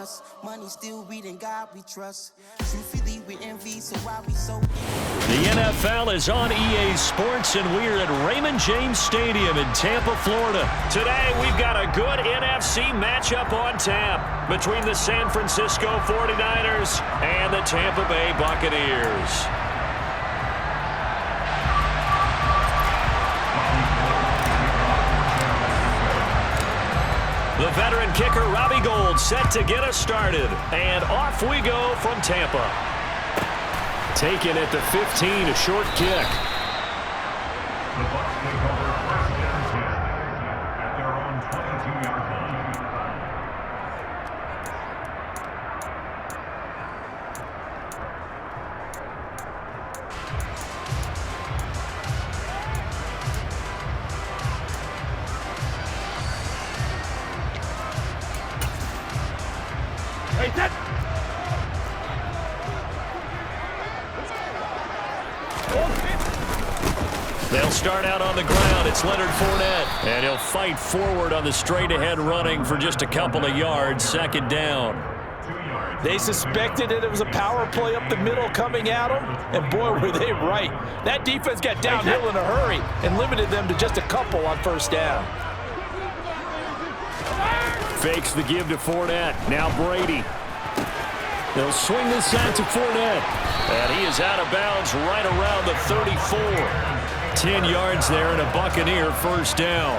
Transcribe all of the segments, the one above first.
us. Money still reading God we trust. Truthfully we envy, so why we so... The NFL is on EA Sports, and we're at Raymond James Stadium in Tampa, Florida. Today, we've got a good NFC matchup on tap between the San Francisco 49ers and the Tampa Bay Buccaneers. The veteran kicker, Robbie Gould, set to get us started. And off we go from Tampa. Taken at the 15, a short kick. The Bucs take over first and 10 at their own 22-yard line. Hey, set! They'll start out on the ground. It's Leonard Fournette. And he'll fight forward on the straight-ahead running for just a couple of yards. Second down. They suspected that it was a power play up the middle coming at them, and boy, were they right. That defense got downhill in a hurry and limited them to just a couple on first down. Fakes the give to Fournette. Now Brady. They'll swing this out to Fournette. And he is out of bounds right around the 34. 10 yards there and a Buccaneer first down.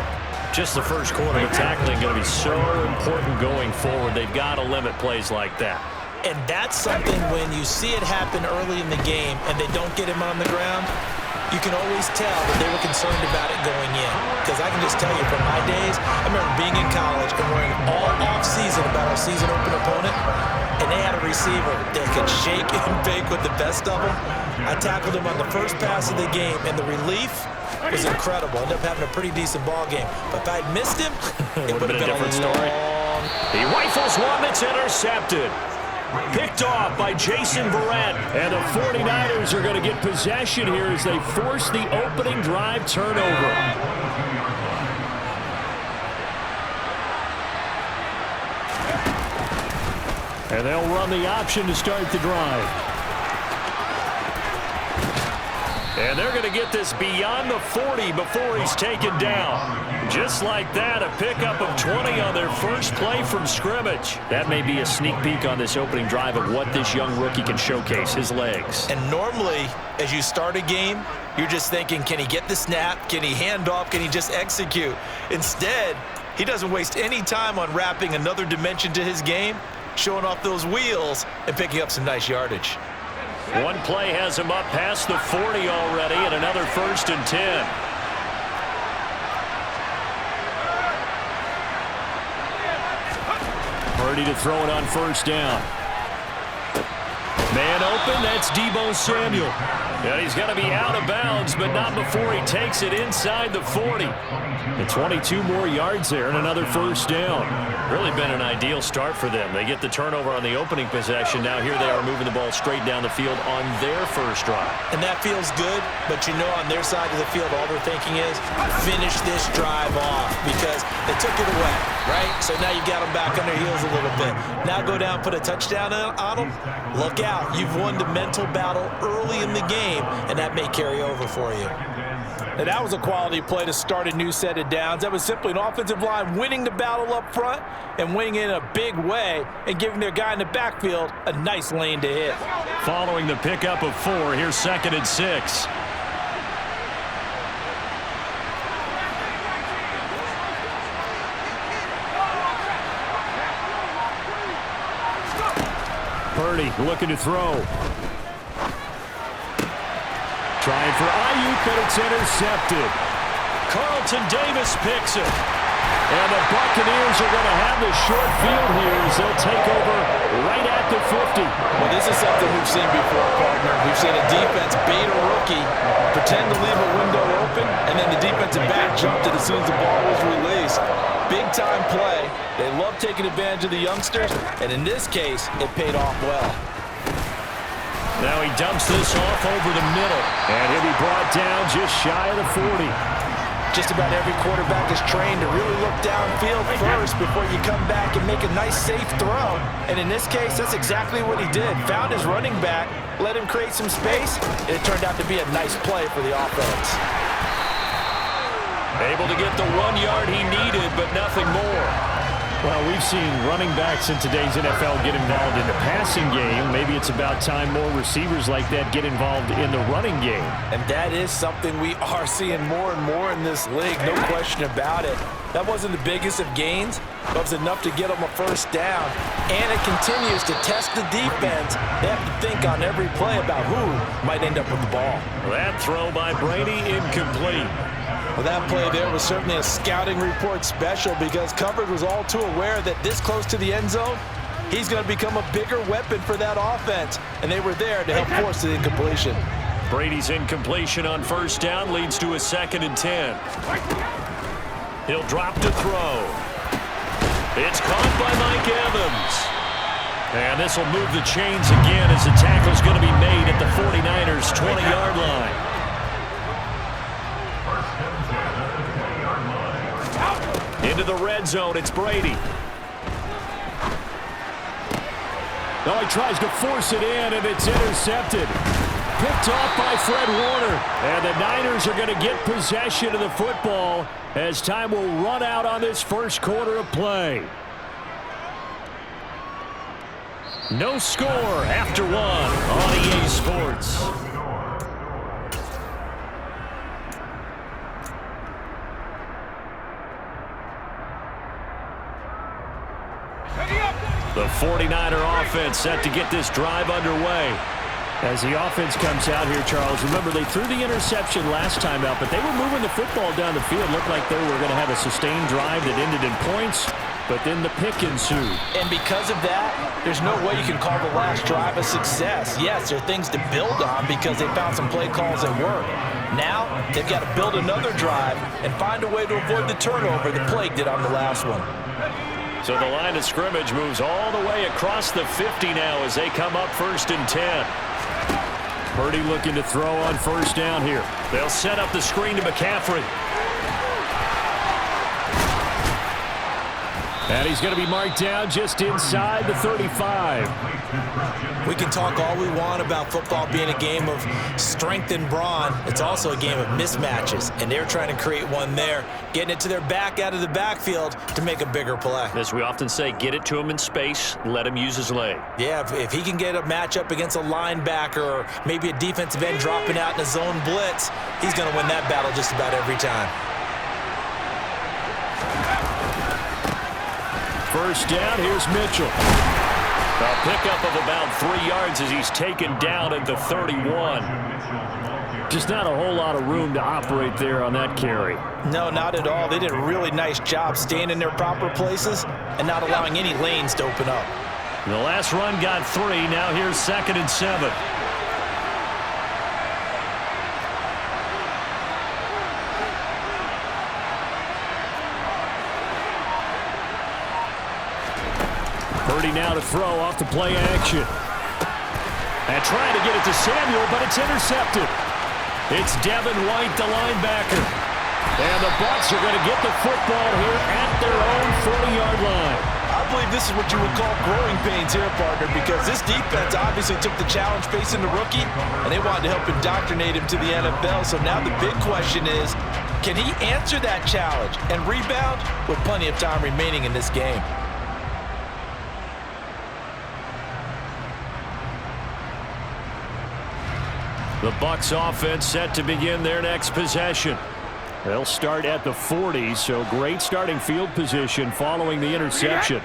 Just the first quarter of tackling going to be so important going forward. They've got to limit plays like that. And that's something when you see it happen early in the game and they don't get him on the ground, you can always tell that they were concerned about it going in. Because I can just tell you from my days, I remember being in college and worrying all off-season about our season open opponent, and they had a receiver that could shake and bake with the best of them. I tackled him on the first pass of the game, and the relief was incredible. Ended up having a pretty decent ball game. But if I'd missed him, it would have been a different story. He rifles one that's intercepted. Picked off by Jason Verrett. And the 49ers are going to get possession here as they force the opening drive turnover. And they'll run the option to start the drive. And they're going to get this beyond the 40 before he's taken down. Just like that, a pickup of 20 on their first play from scrimmage. That may be a sneak peek on this opening drive of what this young rookie can showcase, his legs. And normally, as you start a game, you're just thinking, can he get the snap? Can he hand off? Can he just execute? Instead, he doesn't waste any time on wrapping another dimension to his game, showing off those wheels, and picking up some nice yardage. One play has him up past the 40 already, and another first and 10. Purdy to throw it on first down. Man open, that's Deebo Samuel. And he's going to be out of bounds, but not before he takes it inside the 40. And 22 more yards there and another first down. Really been an ideal start for them. They get the turnover on the opening possession. Now here they are moving the ball straight down the field on their first drive. And that feels good, but you know on their side of the field all they're thinking is finish this drive off because they took it away, right? So now you got them back on their heels a little bit. Now go down, put a touchdown on them. Look out. You've won the mental battle early in the game, and that may carry over for you. And that was a quality play to start a new set of downs. That was simply an offensive line winning the battle up front and winning it in a big way and giving their guy in the backfield a nice lane to hit. Following the pickup of 4, here's 2nd and 6. Purdy looking to throw. Trying for Ayuk, but it's intercepted. Carlton Davis picks it. And the Buccaneers are going to have the short field here as they'll take over right at the 50. Well, this is something we've seen before, partner. We've seen a defense bait a rookie, pretend to leave a window open, and then the defensive back jumped it as soon as the ball was released. Big-time play. They love taking advantage of the youngsters, and in this case, it paid off well. Now he dumps this off over the middle, and he'll be brought down just shy of the 40. Just about every quarterback is trained to really look downfield first before you come back and make a nice, safe throw. And in this case, that's exactly what he did. Found his running back, let him create some space, and it turned out to be a nice play for the offense. Able to get the 1 yard he needed, but nothing more. Well, we've seen running backs in today's NFL get involved in the passing game. Maybe it's about time more receivers like that get involved in the running game. And that is something we are seeing more and more in this league, no question about it. That wasn't the biggest of gains, but it was enough to get them a first down. And it continues to test the defense. They have to think on every play about who might end up with the ball. That throw by Brady incomplete. Well, that play there was certainly a scouting report special because coverage was all too aware that this close to the end zone, he's going to become a bigger weapon for that offense. And they were there to help force the incompletion. Brady's incompletion on first down leads to a 2nd and 10. He'll drop to throw. It's caught by Mike Evans. And this will move the chains again as the tackle's going to be made at the 49ers' 20-yard line. Into the red zone, it's Brady. Oh, he tries to force it in, and it's intercepted. Picked off by Fred Warner. And the Niners are going to get possession of the football as time will run out on this first quarter of play. No score after one on EA Sports. The 49er offense set to get this drive underway. As the offense comes out here, Charles, remember they threw the interception last time out, but they were moving the football down the field. Looked like they were going to have a sustained drive that ended in points, but then the pick ensued. And because of that, there's no way you can call the last drive a success. Yes, there are things to build on because they found some play calls that work. Now, they've got to build another drive and find a way to avoid the turnover the Plague did on the last one. So the line of scrimmage moves all the way across the 50 now as they come up 1st and 10. Purdy looking to throw on first down here. They'll set up the screen to McCaffrey. And he's going to be marked down just inside the 35. We can talk all we want about football being a game of strength and brawn. It's also a game of mismatches, and they're trying to create one there, getting it to their back out of the backfield to make a bigger play. As we often say, get it to him in space, let him use his leg. Yeah, if he can get a matchup against a linebacker or maybe a defensive end dropping out in a zone blitz, he's going to win that battle just about every time. First down, here's Mitchell. A pickup of about 3 yards as he's taken down at the 31. Just not a whole lot of room to operate there on that carry. No, not at all. They did a really nice job staying in their proper places and not allowing any lanes to open up. The last run got 3. Now here's 2nd and 7. Purdy now to throw off the play action. And trying to get it to Samuel, but it's intercepted. It's Devin White, the linebacker. And the Bucs are going to get the football here at their own 40-yard line. I believe this is what you would call growing pains here, partner, because this defense obviously took the challenge facing the rookie, and they wanted to help indoctrinate him to the NFL. So now the big question is, can he answer that challenge and rebound with plenty of time remaining in this game? The Bucs offense set to begin their next possession. They'll start at the 40, so great starting field position following the interception.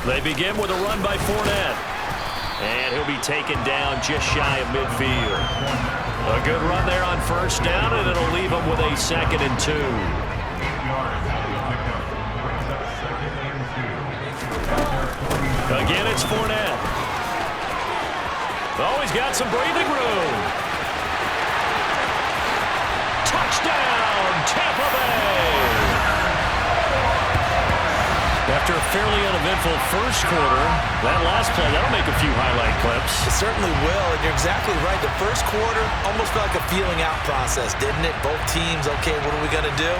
They begin with a run by Fournette. And he'll be taken down just shy of midfield. A good run there on first down, and it'll leave him with a 2nd and 2. Again, it's Fournette. Oh, he's got some breathing room. Touchdown, Tampa Bay. After a fairly uneventful first quarter. That last play, that'll make a few highlight clips. It certainly will, and you're exactly right. The first quarter almost felt like a feeling out process, didn't it? Both teams, okay, what are we going to do?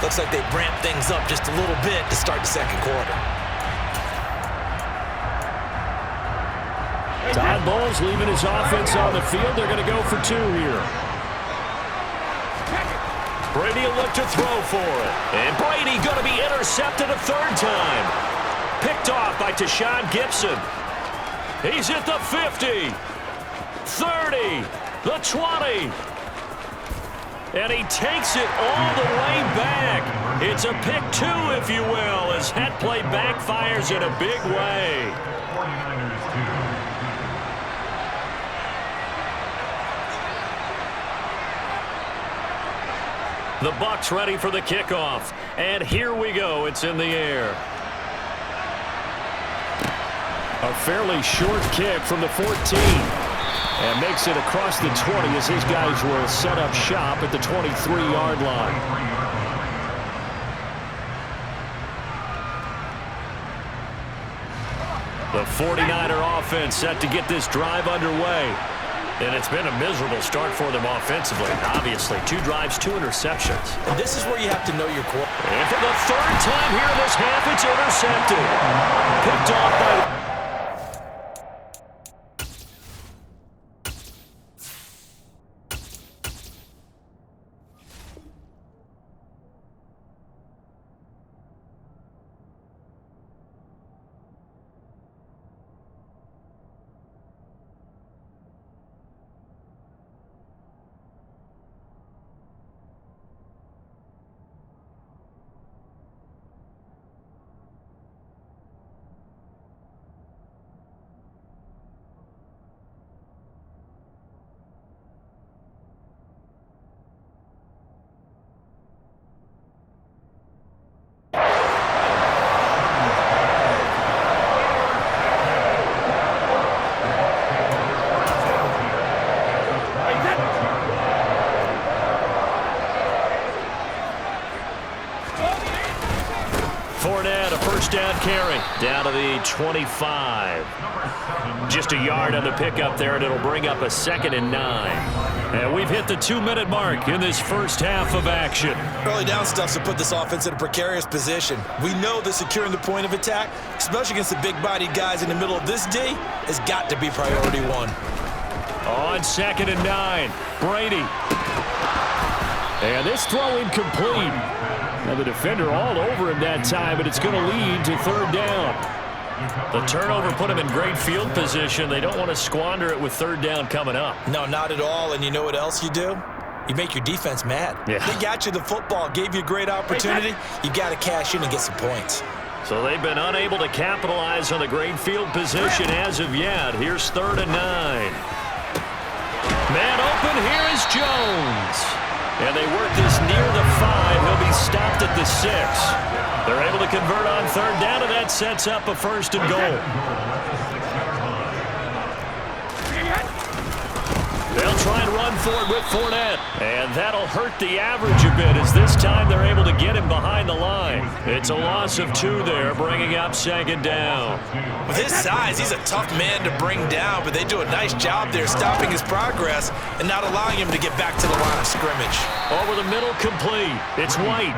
Looks like they ramped things up just a little bit to start the second quarter. Todd Bowles leaving his offense on the field. They're going to go for two here. Brady will look to throw for it. And Brady going to be intercepted a third time. Picked off by Tashawn Gibson. He's at the 50, 30, the 20. And he takes it all the way back. It's a pick two, if you will, as that play backfires in a big way. 49ers 2. The Bucs ready for the kickoff. And here we go. It's in the air. A fairly short kick from the 14. And makes it across the 20 as his guys will set up shop at the 23-yard line. The 49er offense set to get this drive underway. And it's been a miserable start for them offensively. Obviously, 2 drives, 2 interceptions. And this is where you have to know your quarterback. And for the third time here in this half, it's intercepted. Picked off by... down carry, down to the 25. Just a yard on the pickup there, and it'll bring up a 2nd and 9. And we've hit the 2-minute mark in this first half of action. Early down stuff's to put this offense in a precarious position. We know that securing the point of attack, especially against the big-bodied guys in the middle of this D, has got to be priority one. On 2nd and 9, Brady. And this throw incomplete. Now the defender all over him that time, but it's going to lead to 3rd down. The turnover put him in great field position. They don't want to squander it with 3rd down coming up. No, not at all. And you know what else you do? You make your defense mad. Yeah. They got you the football, gave you a great opportunity. You got to cash in and get some points. So they've been unable to capitalize on the great field position as of yet. Here's 3rd and 9. Man open, here is Jones. And they work this near the 5. He'll be stopped at the 6. They're able to convert on 3rd down, and that sets up a 1st and goal. They'll try and run for it with Fournette. And that'll hurt the average a bit as this time they're able to get him behind the line. It's a loss of 2 there, bringing up 2nd down. With his size, he's a tough man to bring down, but they do a nice job there stopping his progress and not allowing him to get back to the line of scrimmage. Over the middle, complete. It's White.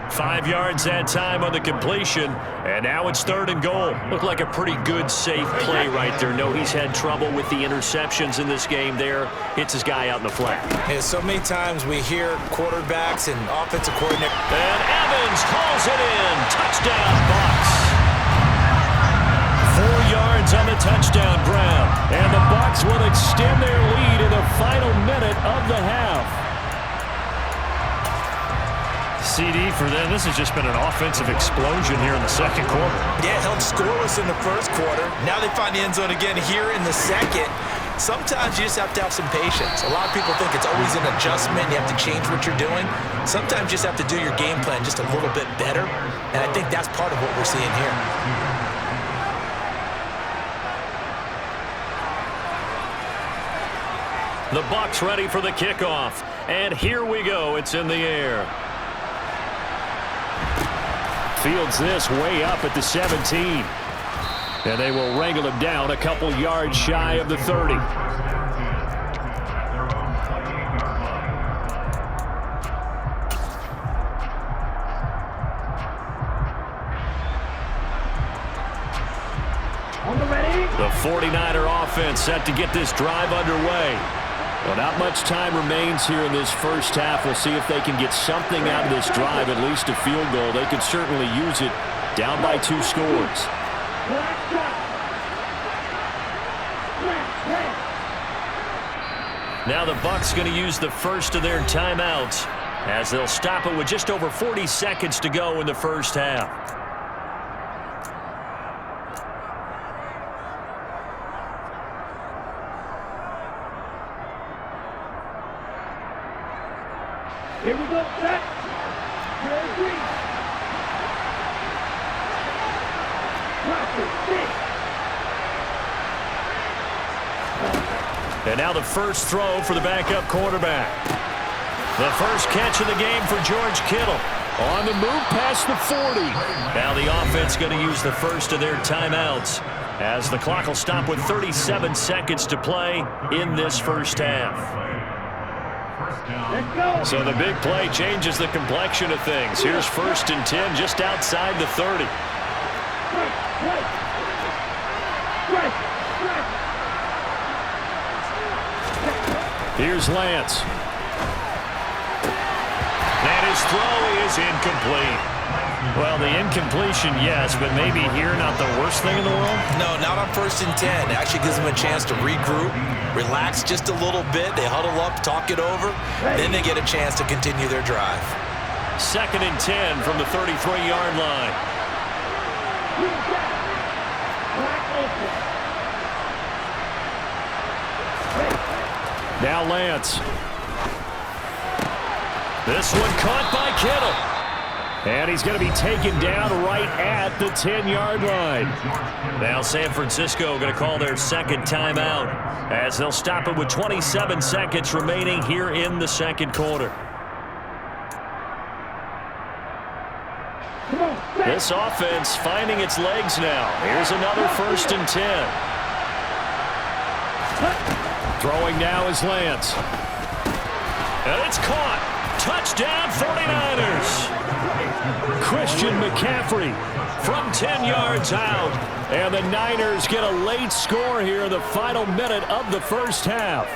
5 yards that time on the completion, and now it's 3rd and goal. Looked like a pretty good, safe play right there. No, he's had trouble with the interceptions in this game there. Hits his guy out in the flat. Yeah, so many times we hear quarterbacks and offensive coordinators. And Evans hauls it in. Touchdown, Bucs. 4 yards on the touchdown grab. And the Bucs will extend their lead in the final minute of the half. CD for them. This has just been an offensive explosion here in the second quarter. Yeah, held scoreless in the first quarter. Now they find the end zone again here in the second. Sometimes you just have to have some patience. A lot of people think it's always an adjustment. You have to change what you're doing. Sometimes you just have to do your game plan just a little bit better. And I think that's part of what we're seeing here. The Bucs ready for the kickoff. And here we go. It's in the air. fields this way up at the 17. And they will wrangle him down a couple yards shy of the 30. The 49er offense set to get this drive underway. Well, not much time remains here in this first half. We'll see if they can get something out of this drive, at least a field goal. They could certainly use it down by 2 scores. Now the Bucs going to use the first of their timeouts as they'll stop it with just over 40 seconds to go in the first half. Here we go, set. And now the first throw for the backup quarterback. The first catch of the game for George Kittle. On the move past the 40. Now the offense going to use the first of their timeouts as the clock will stop with 37 seconds to play in this first half. So the big play changes the complexion of things. Here's 1st and 10 just outside the 30. Here's Lance. And his throw is incomplete. Well, the incompletion, yes, but maybe here not the worst thing in the world? No, not on 1st and 10. It actually gives them a chance to regroup, relax just a little bit. They huddle up, talk it over. Then they get a chance to continue their drive. 2nd and 10 from the 33-yard line. Now Lance. This one caught by Kittle. And he's going to be taken down right at the 10-yard line. Now San Francisco going to call their second timeout as they'll stop it with 27 seconds remaining here in the second quarter. This offense finding its legs now. Here's another 1st and 10. Throwing now is Lance. And it's caught. Touchdown 49ers. Christian McCaffrey from 10 yards out. And the Niners get a late score here in the final minute of the first half.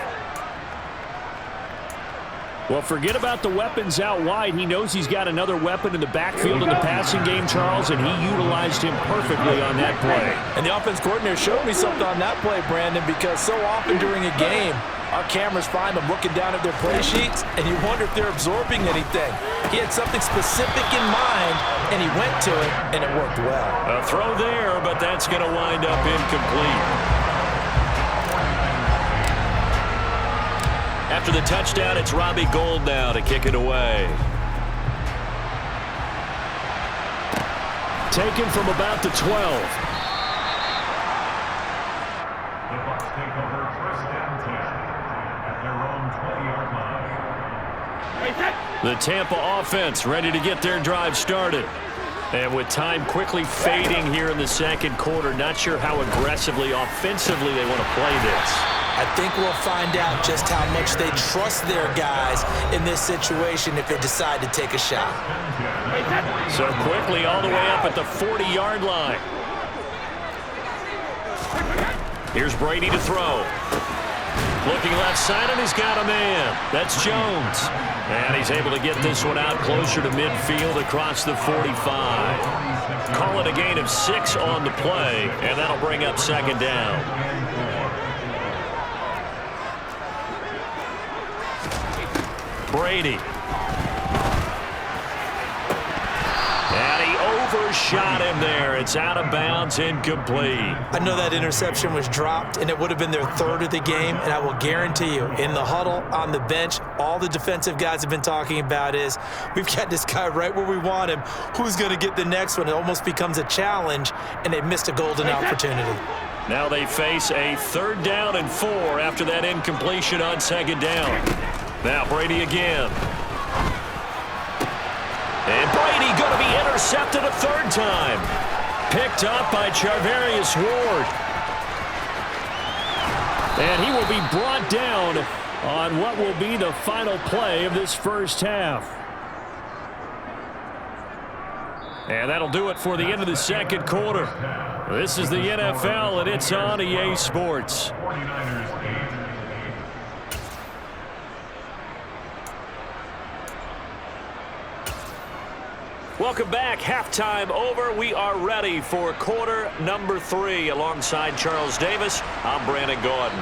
Well, forget about the weapons out wide. He knows he's got another weapon in the backfield in the passing game, Charles, and he utilized him perfectly on that play. And the offense coordinator showed me something on that play, Brandon, because so often during a game, our cameras find them looking down at their play sheets, and you wonder if they're absorbing anything. He had something specific in mind, and he went to it, and it worked well. A throw there, but that's going to wind up incomplete. After the touchdown, it's Robbie Gould now to kick it away. Taken from about the 12. The Bucs take over 1st and 10 at their own 20-yard line. The Tampa offense ready to get their drive started. And with time quickly fading here in the second quarter, not sure how aggressively, offensively they want to play this. I think we'll find out just how much they trust their guys in this situation if they decide to take a shot. So quickly all the way up at the 40-yard line. Here's Brady to throw. Looking left side, and he's got a man. That's Jones. And he's able to get this one out closer to midfield across the 45. Call it a gain of 6 on the play, and that'll bring up second down. Brady. And he overshot him there. It's out of bounds, incomplete. I know that interception was dropped, and it would have been their 3rd of the game, and I will guarantee you, in the huddle, on the bench, all the defensive guys have been talking about is, we've got this guy right where we want him. Who's going to get the next one? It almost becomes a challenge, and they missed a golden opportunity. Now they face a 3rd down and 4 after that incompletion on second down. Now Brady again. And Brady going to be intercepted a third time. Picked up by Charvarius Ward. And he will be brought down on what will be the final play of this first half. And that'll do it for the end of the second quarter. This is the NFL, and it's on EA Sports. Welcome back. Halftime over. We are ready for quarter number 3. Alongside Charles Davis, I'm Brandon Gordon.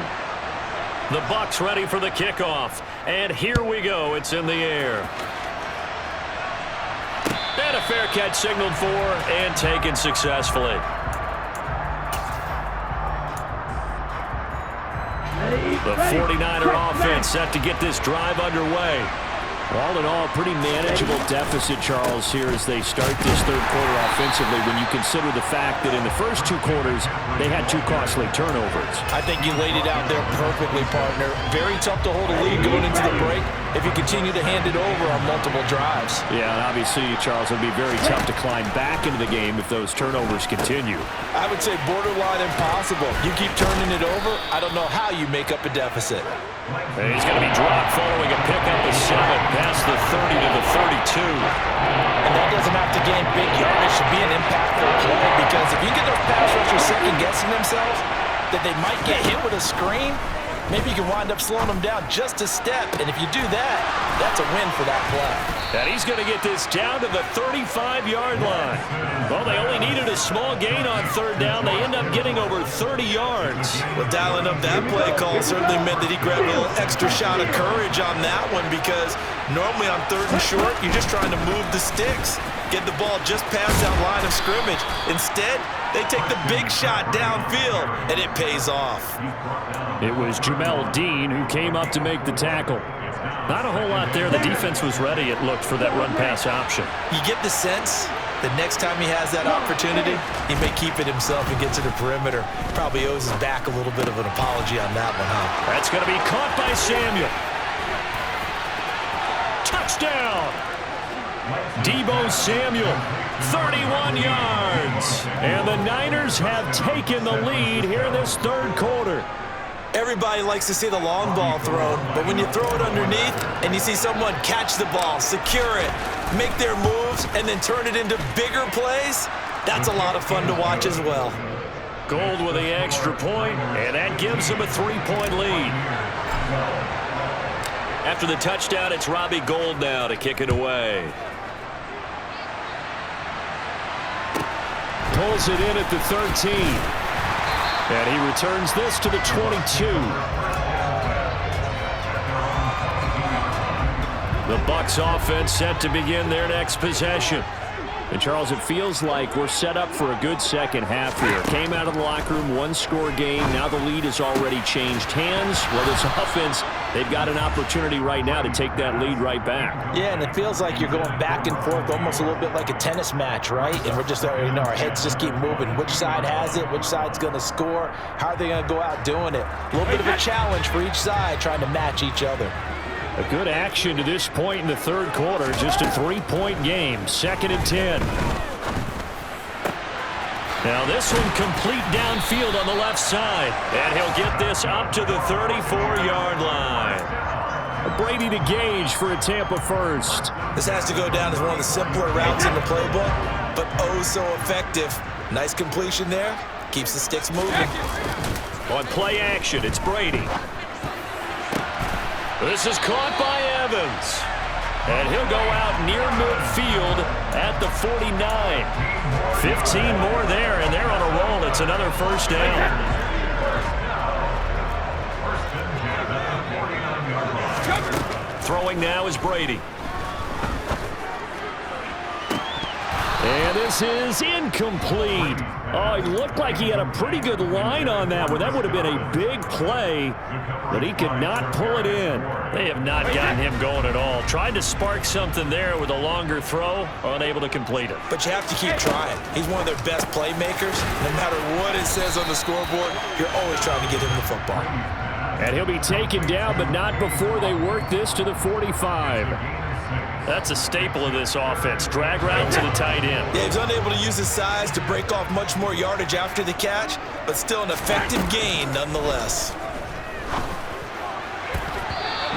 The Bucs ready for the kickoff. And here we go. It's in the air. And a fair catch signaled for and taken successfully. The 49er offense set to get this drive underway. All in all, pretty manageable deficit, Charles, here as they start this third quarter offensively when you consider the fact that in the first 2 quarters, they had 2 costly turnovers. I think you laid it out there perfectly, partner. Very tough to hold a lead going into the break if you continue to hand it over on multiple drives. Yeah, and obviously, Charles, it would be very tough to climb back into the game if those turnovers continue. I would say borderline impossible. You keep turning it over, I don't know how you make up a deficit. And he's going to be dropped following a pickup of 7 past the 30 to the 32. And that doesn't have to gain big yardage to be an impactful play, because if you get those pass rushers second-guessing themselves that they might get hit with a screen, maybe you can wind up slowing them down just a step. And if you do that, that's a win for that play. And he's going to get this down to the 35-yard line. Well, they only needed a small gain on third down. They end up getting over 30 yards. Well, dialing up that play call certainly meant that he grabbed a little extra shot of courage on that one, because normally on third and short, you're just trying to move the sticks, get the ball just past that line of scrimmage. Instead, they take the big shot downfield, and it pays off. It was Jamel Dean who came up to make the tackle. Not a whole lot there. The defense was ready, it looked, for that run-pass option. You get the sense that next time he has that opportunity, he may keep it himself and get to the perimeter. Probably owes his back a little bit of an apology on that one, huh? That's going to be caught by Samuel. Touchdown! Deebo Samuel, 31 yards. And the Niners have taken the lead here in this third quarter. Everybody likes to see the long ball thrown, but when you throw it underneath and you see someone catch the ball, secure it, make their moves, and then turn it into bigger plays, that's a lot of fun to watch as well. Gold with the extra point, and that gives them a 3-point lead. After the touchdown, it's Robbie Gould now to kick it away. Pulls it in at the 13. And he returns this to the 22. The Bucs offense set to begin their next possession. And, Charles, it feels like we're set up for a good second half here. Came out of the locker room, 1-score game. Now the lead has already changed hands. Well, this offense, they've got an opportunity right now to take that lead right back. Yeah, and it feels like you're going back and forth, almost a little bit like a tennis match, right? And we're just, our heads just keep moving. Which side has it? Which side's going to score? How are they going to go out doing it? A little bit of a challenge for each side, trying to match each other. A good action to this point in the third quarter. Just a 3-point game. 2nd and 10. Now this one complete downfield on the left side. And he'll get this up to the 34-yard line. Brady to Gage for a Tampa first. This has to go down as one of the simpler routes in the playbook, but oh so effective. Nice completion there. Keeps the sticks moving. On play action, it's Brady. This is caught by Evans. And he'll go out near midfield at the 49. 15 more there, and they're on a roll. It's another first down. Throwing now is Brady. And this is incomplete. Oh, he looked like he had a pretty good line on that one. That would have been a big play, but he could not pull it in. They have not gotten him going at all. Tried to spark something there with a longer throw, unable to complete it. But you have to keep trying. He's one of their best playmakers. No matter what it says on the scoreboard, you're always trying to get him the football. And he'll be taken down, but not before they work this to the 45. That's a staple of this offense. Drag route to the tight end. Yeah, he's unable to use his size to break off much more yardage after the catch, but still an effective gain nonetheless.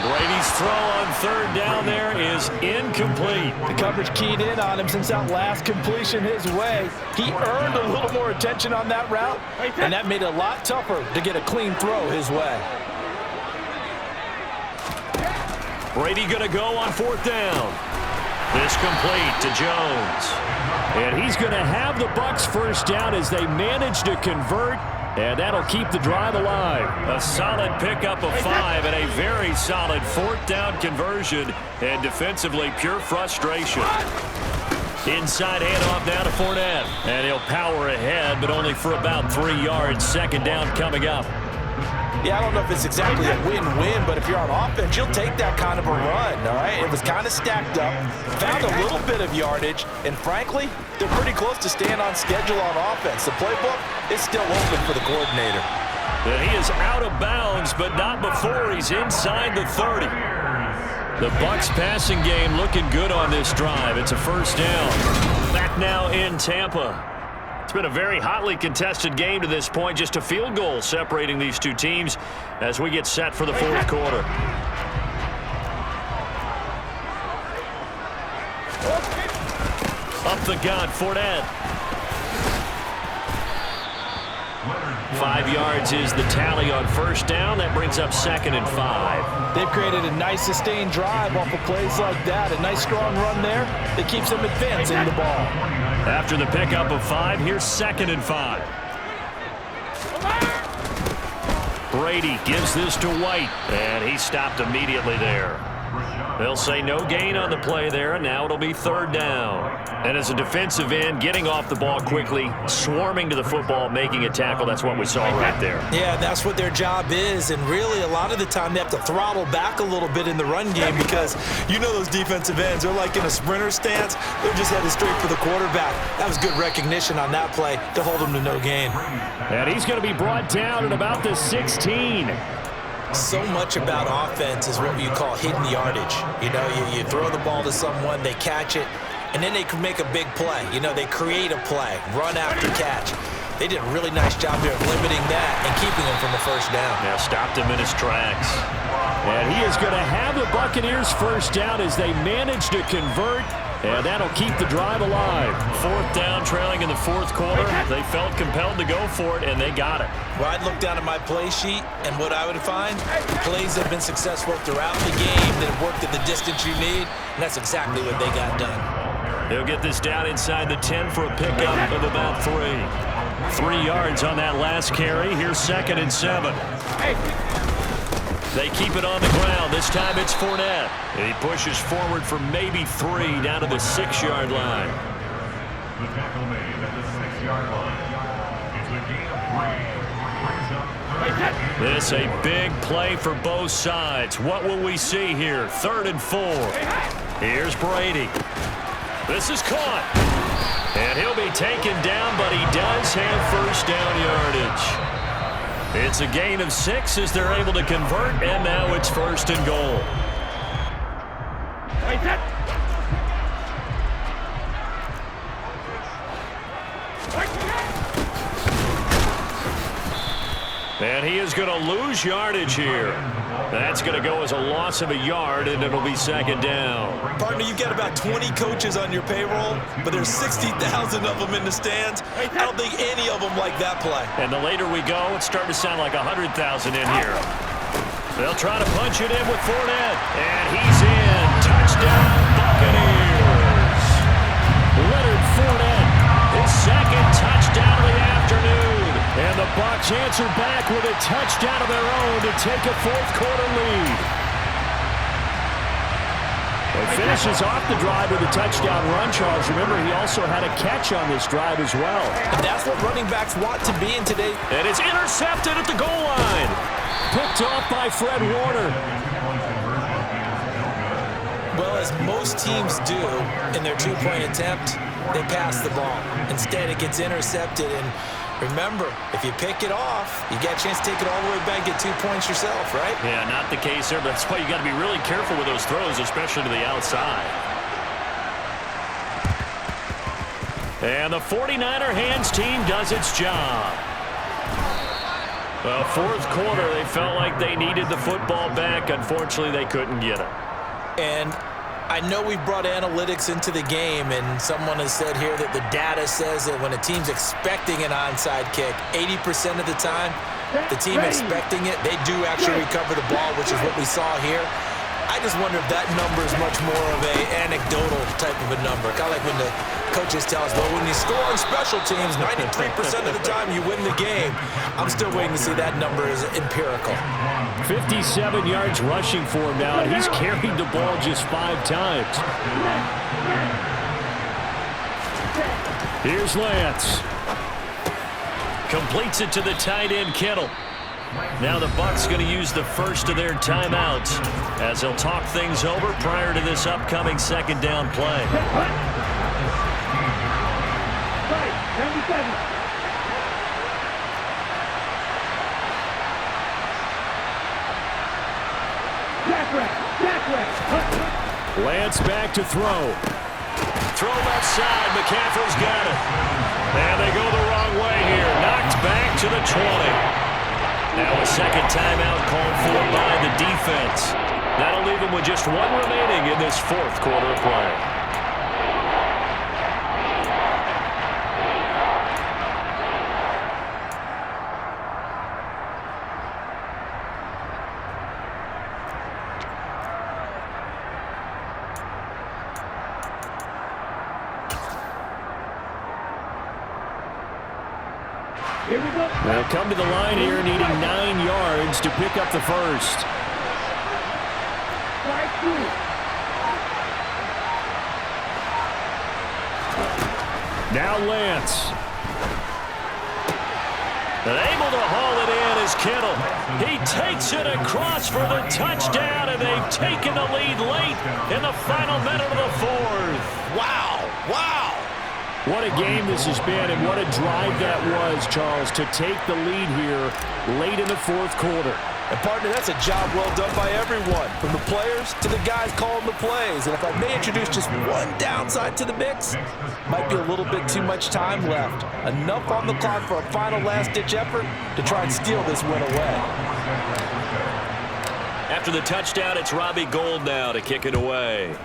Brady's throw on third down there is incomplete. The coverage keyed in on him since that last completion his way. He earned a little more attention on that route, and that made it a lot tougher to get a clean throw his way. Brady going to go on fourth down. This complete to Jones. And he's going to have the Bucs first down as they manage to convert, and that'll keep the drive alive. A solid pickup of 5 and a very solid fourth down conversion, and defensively pure frustration. Inside handoff down to Fournette, and he'll power ahead, but only for about 3 yards. Second down coming up. Yeah, I don't know if it's exactly a win-win, but if you're on offense, you'll take that kind of a run, all right? It was kind of stacked up, found a little bit of yardage, and frankly, they're pretty close to staying on schedule on offense. The playbook is still open for the coordinator. And he is out of bounds, but not before he's inside the 30. The Bucs passing game looking good on this drive. It's a first down. Back now in Tampa. It's been a very hotly contested game to this point. Just a field goal separating these two teams as we get set for the fourth quarter. Up the gut, Fournette. 5 yards is the tally on first down. That brings up 2nd and 5. They've created a nice sustained drive off of plays like that. A nice strong run there that keeps them advancing the ball. After the pickup of 5, here's 2nd and 5. Brady gives this to White, and he stopped immediately there. They'll say no gain on the play there, and now it'll be third down. And as a defensive end, getting off the ball quickly, swarming to the football, making a tackle, that's what we saw right there. Yeah, that's what their job is, and really a lot of the time they have to throttle back a little bit in the run game because you know those defensive ends, they're like in a sprinter stance. They're just headed straight for the quarterback. That was good recognition on that play to hold him to no gain. And he's going to be brought down at about the 16. So much about offense is what you call hidden yardage. You know, you throw the ball to someone, they catch it, and then they can make a big play. You know, they create a play, run after catch. They did a really nice job there of limiting that and keeping him from the first down. Yeah, stopped him in his tracks. And he is going to have the Buccaneers first down as they manage to convert, and that'll keep the drive alive. Fourth down, trailing in the fourth quarter. They felt compelled to go for it, and they got it. Well, I'd look down at my play sheet, and what I would find, plays that have been successful throughout the game that have worked at the distance you need, and that's exactly what they got done. They'll get this down inside the 10 for a pickup of about 3. 3 yards on that last carry. Here's 2nd and 7. They keep it on the ground. This time it's Fournette. And he pushes forward for maybe 3 down to the 6-yard line. The tackle made at the 6-yard line. It's a gain of 3. This a big play for both sides. What will we see here? 3rd and 4. Here's Brady. This is caught. And he'll be taken down, but he does have first down yardage. It's a gain of 6 as they're able to convert, and now it's 1st and goal. And he is going to lose yardage here. That's going to go as a loss of a yard, and it'll be 2nd down. Partner, you've got about 20 coaches on your payroll, but there's 60,000 of them in the stands. I don't think any of them like that play. And the later we go, it's starting to sound like 100,000 in here. They'll try to punch it in with Fournette, and he's in. Touchdown, Buccaneers. Leonard Fournette, his 2nd touchdown of the afternoon. And the Bucs answer back with a touchdown of their own to take a fourth-quarter lead. He finishes off the drive with a touchdown run, Charles. Remember, he also had a catch on this drive as well. And that's what running backs want to be in today. And it's intercepted at the goal line. Picked off by Fred Warner. Well, as most teams do in their two-point attempt, they pass the ball. Instead, it gets intercepted, and Remember, if you pick it off, you get a chance to take it all the way back, get 2 points yourself, right? Yeah, not the case there, but that's why you got to be really careful with those throws, especially to the outside. And the 49er hands team does its job. The fourth quarter, they felt like they needed the football back. Unfortunately, they couldn't get it. And I know we've brought analytics into the game, and someone has said here that the data says that when a team's expecting an onside kick, 80% of the time, the team expecting it, they do actually recover the ball, which is what we saw here. I just wonder if that number is much more of an anecdotal type of a number. Kind of like when the coaches tell us, well, when you score on special teams, 93% of the time you win the game. I'm still waiting to see that number is empirical. 57 yards rushing for him now, and he's carried the ball just 5 times. Here's Lance. Completes it to the tight end, Kittle. Now the Bucs going to use the first of their timeouts as they'll talk things over prior to this upcoming second down play. Lance back to throw. Throw left side. McCaffrey's got it. And they go the wrong way here. Knocked back to the 20. Now a second timeout called for by the defense. That'll leave them with just 1 remaining in this fourth quarter of play. They'll come to the line here needing 9 yards to pick up the first. Now Lance. And able to haul it in is Kittle. He takes it across for the touchdown, and they've taken the lead late in the final minute of the fourth. Wow, wow. What a game this has been, and what a drive that was, Charles, to take the lead here late in the fourth quarter. And, partner, that's a job well done by everyone, from the players to the guys calling the plays. And if I may introduce just one downside to the mix, might be a little bit too much time left. Enough on the clock for a final last-ditch effort to try and steal this win away. After the touchdown, it's Robbie Gould now to kick it away.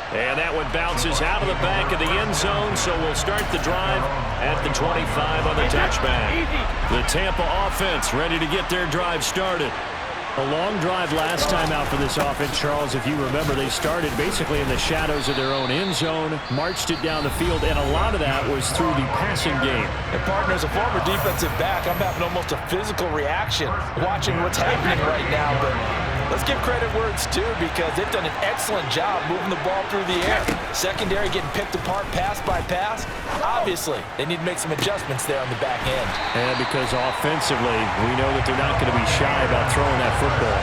And that one bounces out of the back of the end zone, so we'll start the drive at the 25 on the touchback. The Tampa offense ready to get their drive started. A long drive last time out for this offense, Charles. If you remember, they started basically in the shadows of their own end zone, marched it down the field, and a lot of that was through the passing game. And, partner, as a former defensive back, I'm having almost a physical reaction watching what's happening right now, but let's give credit where it's due, because they've done an excellent job moving the ball through the air. Secondary getting picked apart pass by pass. Obviously, they need to make some adjustments there on the back end. And because offensively, we know that they're not going to be shy about throwing that football.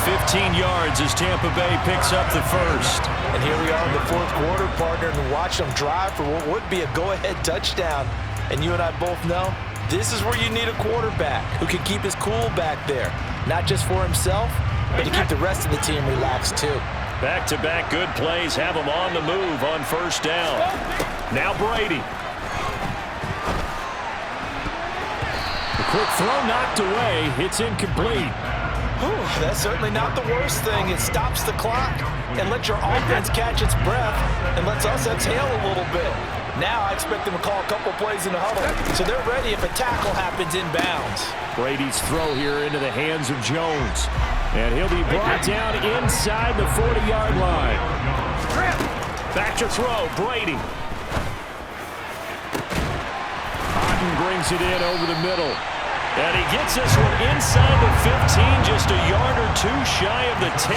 15 yards as Tampa Bay picks up the first. And here we are in the fourth quarter, partner, and watch them drive for what would be a go-ahead touchdown. And you and I both know this is where you need a quarterback who can keep his cool back there, not just for himself, but to keep the rest of the team relaxed too. Back-to-back good plays have them on the move on first down. Now Brady. The quick throw knocked away. It's incomplete. Whew, that's certainly not the worst thing. It stops the clock and lets your offense catch its breath and lets us exhale a little bit. Now I expect them to call a couple plays in the huddle, so they're ready if a tackle happens inbounds. Brady's throw here into the hands of Jones. And he'll be brought down inside the 40-yard line. Back to throw, Brady. Otten brings it in over the middle. And he gets this one inside the 15, just a yard or two shy of the 10.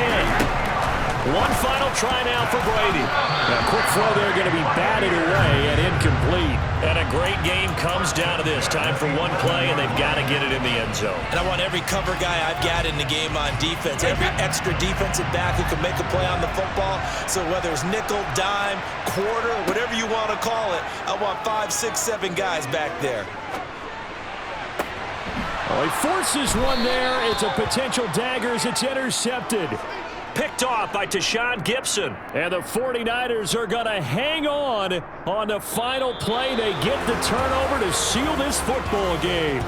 One final try now for Brady. A quick throw there going to be batted away and incomplete. And a great game comes down to this. Time for one play, and they've got to get it in the end zone. And I want every cover guy I've got in the game on defense, every extra defensive back who can make a play on the football. So whether it's nickel, dime, quarter, whatever you want to call it, I want 5, 6, 7 guys back there. Well, he forces one there. It's a potential dagger as it's intercepted. Picked off by Tashawn Gibson. And the 49ers are going to hang on the final play. They get the turnover to seal this football game.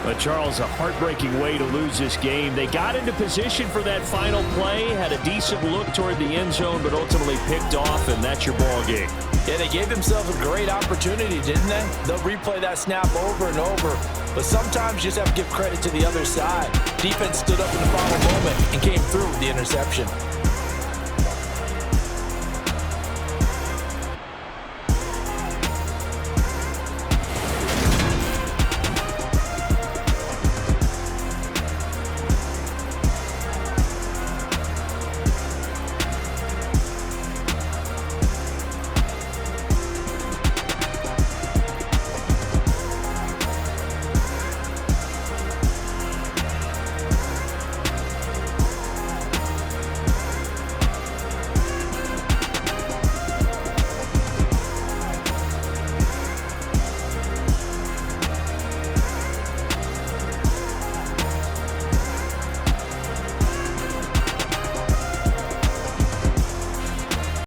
But Charles, a heartbreaking way to lose this game. They got into position for that final play, had a decent look toward the end zone, but ultimately picked off, and that's your ball game. Yeah, they gave themselves a great opportunity, didn't they? They'll replay that snap over and over. But sometimes you just have to give credit to the other side. Defense stood up in the final moment and came through with the interception.